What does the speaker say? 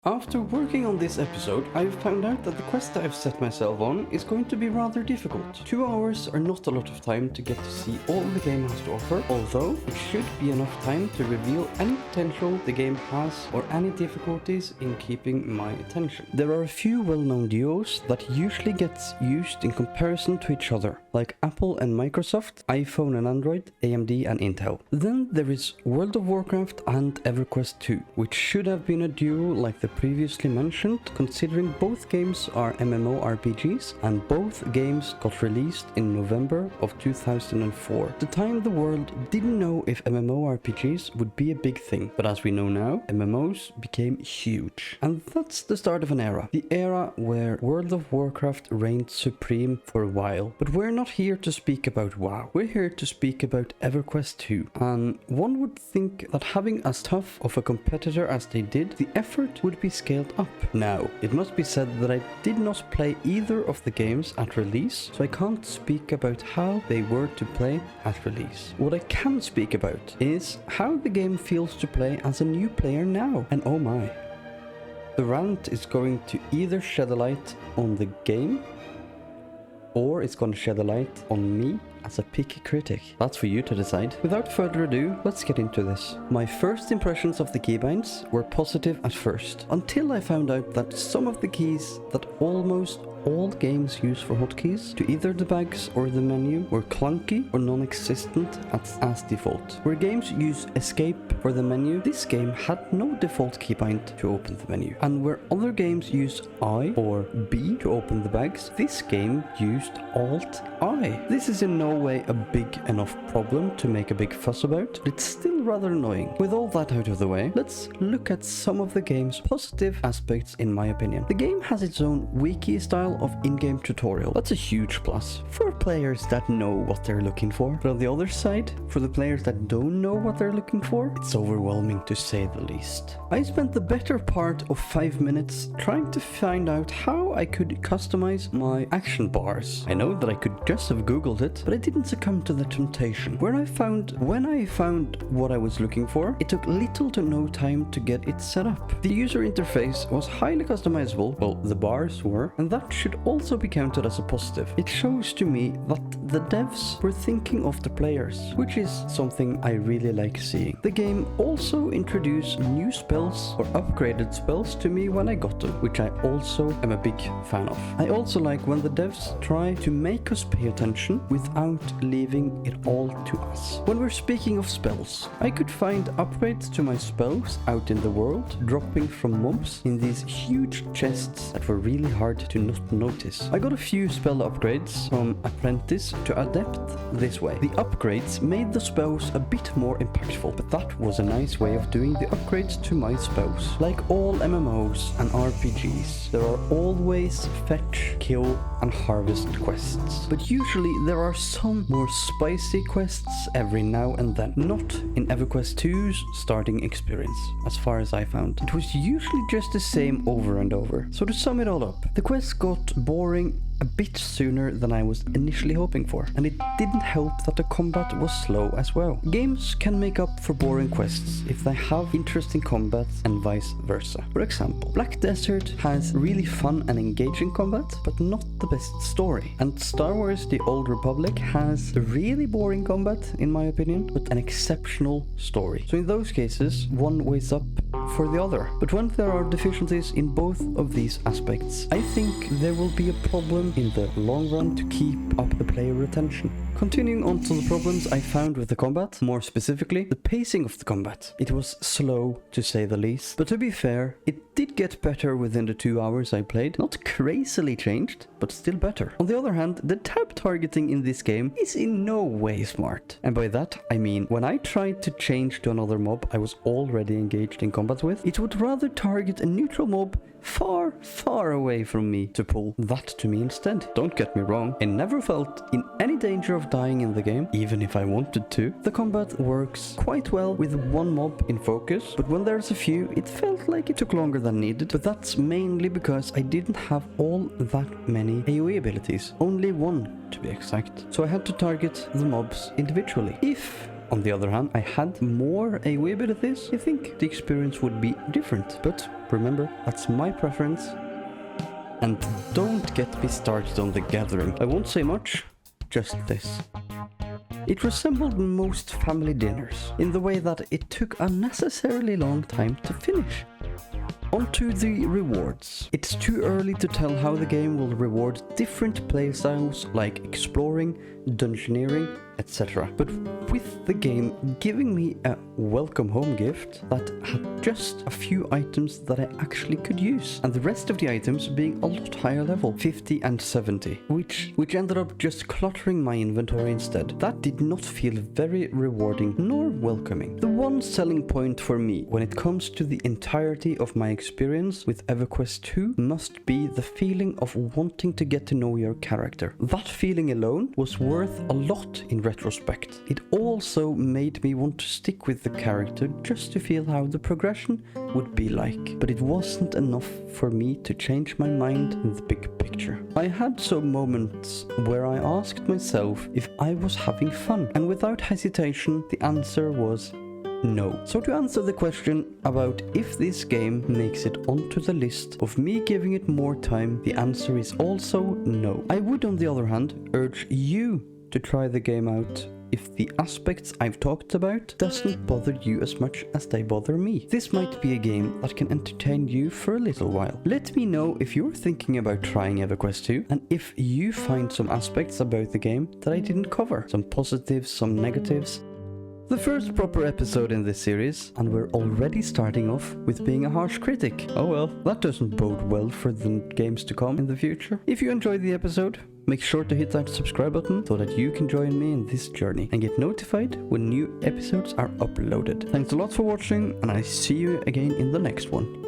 After working on this episode, I've found out that the quest I've set myself on is going to be rather difficult. 2 hours are not a lot of time to get to see all the game has to offer, although it should be enough time to reveal any potential the game has or any difficulties in keeping my attention. There are a few well-known duos that usually gets used in comparison to each other, like Apple and Microsoft, iPhone and Android, AMD and Intel. Then there is World of Warcraft and Everquest 2, which should have been a duo like the previously mentioned, considering both games are MMORPGs and both games got released in November of 2004. At the time the world didn't know if MMORPGs would be a big thing, but as we know now, MMOs became huge. And that's the start of an era. The era where World of Warcraft reigned supreme for a while. But we're not here to speak about WoW. We're here to speak about Everquest 2. And one would think that having as tough of a competitor as they did, the effort would be scaled up. Now, it must be said that I did not play either of the games at release, so I can't speak about how they were to play at release. What I can speak about is how the game feels to play as a new player now, and oh my. The rant is going to either shed a light on the game, or it's going to shed a light on me as a picky critic. That's for you to decide. Without further ado, let's get into this. My first impressions of the keybinds were positive at first, until I found out that some of the keys that almost all games use for hotkeys to either the bags or the menu were clunky or non-existent as default. Where games use escape for the menu, this game had no default keybind to open the menu. And where other games use I or B to open the bags, this game used Alt I. This is in no way a big enough problem to make a big fuss about, but it's still rather annoying. With all that out of the way, let's look at some of the game's positive aspects in my opinion. The game has its own wiki style of in-game tutorial. That's a huge plus for players that know what they're looking for. But on the other side, for the players that don't know what they're looking for, it's overwhelming to say the least. I spent the better part of 5 minutes trying to find out how I could customize my action bars. I know that I could just have googled it, but I didn't succumb to the temptation. When I found what I was looking for, it took little to no time to get it set up. The user interface was highly customizable, well, the bars were, and that should also be counted as a positive. It shows to me that the devs were thinking of the players, which is something I really like seeing. The game also introduced new spells or upgraded spells to me when I got them, which I also am a big fan of. I also like when the devs try to make us pay attention without leaving it all to us. When we're speaking of spells, I could find upgrades to my spells out in the world, dropping from mobs in these huge chests that were really hard to not notice. I got a few spell upgrades from Apprentice to Adept this way. The upgrades made the spells a bit more impactful, but that was a nice way of doing the upgrades to my spells. Like all MMOs and RPGs, there are always fetch, kill and harvest quests. But usually there are some more spicy quests every now and then. Not in Everquest 2's starting experience, as far as I found. It was usually just the same over and over. So to sum it all up, the quests got boring a bit sooner than I was initially hoping for, and it didn't help that the combat was slow as well. Games can make up for boring quests if they have interesting combat and vice versa. For example, Black Desert has really fun and engaging combat, but not the best story. And Star Wars The Old Republic has a really boring combat, in my opinion, but an exceptional story. So in those cases, one weighs up for the other. But when there are deficiencies in both of these aspects, I think there will be a problem in the long run to keep up the player retention. Continuing on to the problems I found with the combat, more specifically, the pacing of the combat. It was slow, to say the least, but to be fair, it did get better within the 2 hours I played. Not crazily changed, but still better. On the other hand, the tab targeting in this game is in no way smart. And by that, I mean, when I tried to change to another mob I was already engaged in combat with, it would rather target a neutral mob far, far away from me to pull that to me instead. Don't get me wrong, I never felt in any danger of dying in the game, even if I wanted to. The combat works quite well with one mob in focus, but when there's a few, it felt like it took longer than needed. But that's mainly because I didn't have all that many AoE abilities, only one to be exact. So I had to target the mobs individually. If on the other hand, I had more a wee bit of this, I think the experience would be different. But remember, that's my preference. And don't get me started on The Gathering. I won't say much, just this. It resembled most family dinners, in the way that it took unnecessarily long time to finish. Onto the rewards. It's too early to tell how the game will reward different playstyles like exploring, dungeoneering, etc. But with the game giving me a welcome home gift that had just a few items that I actually could use, and the rest of the items being a lot higher level, 50 and 70, which ended up just cluttering my inventory instead. That did not feel very rewarding nor welcoming. The one selling point for me when it comes to the entirety of my experience with Everquest 2 must be the feeling of wanting to get to know your character. That feeling alone was worth a lot in retrospect. It also made me want to stick with the character just to feel how the progression would be like, but it wasn't enough for me to change my mind in the big picture. I had some moments where I asked myself if I was having fun, and without hesitation the answer was no. So to answer the question about if this game makes it onto the list of me giving it more time, the answer is also no. I would, on the other hand, urge you to try the game out if the aspects I've talked about doesn't bother you as much as they bother me. This might be a game that can entertain you for a little while. Let me know if you're thinking about trying Everquest 2 and if you find some aspects about the game that I didn't cover. Some positives, some negatives. The first proper episode in this series, and we're already starting off with being a harsh critic. Oh well, that doesn't bode well for the games to come in the future. If you enjoyed the episode, make sure to hit that subscribe button so that you can join me in this journey and get notified when new episodes are uploaded. Thanks a lot for watching, and I see you again in the next one.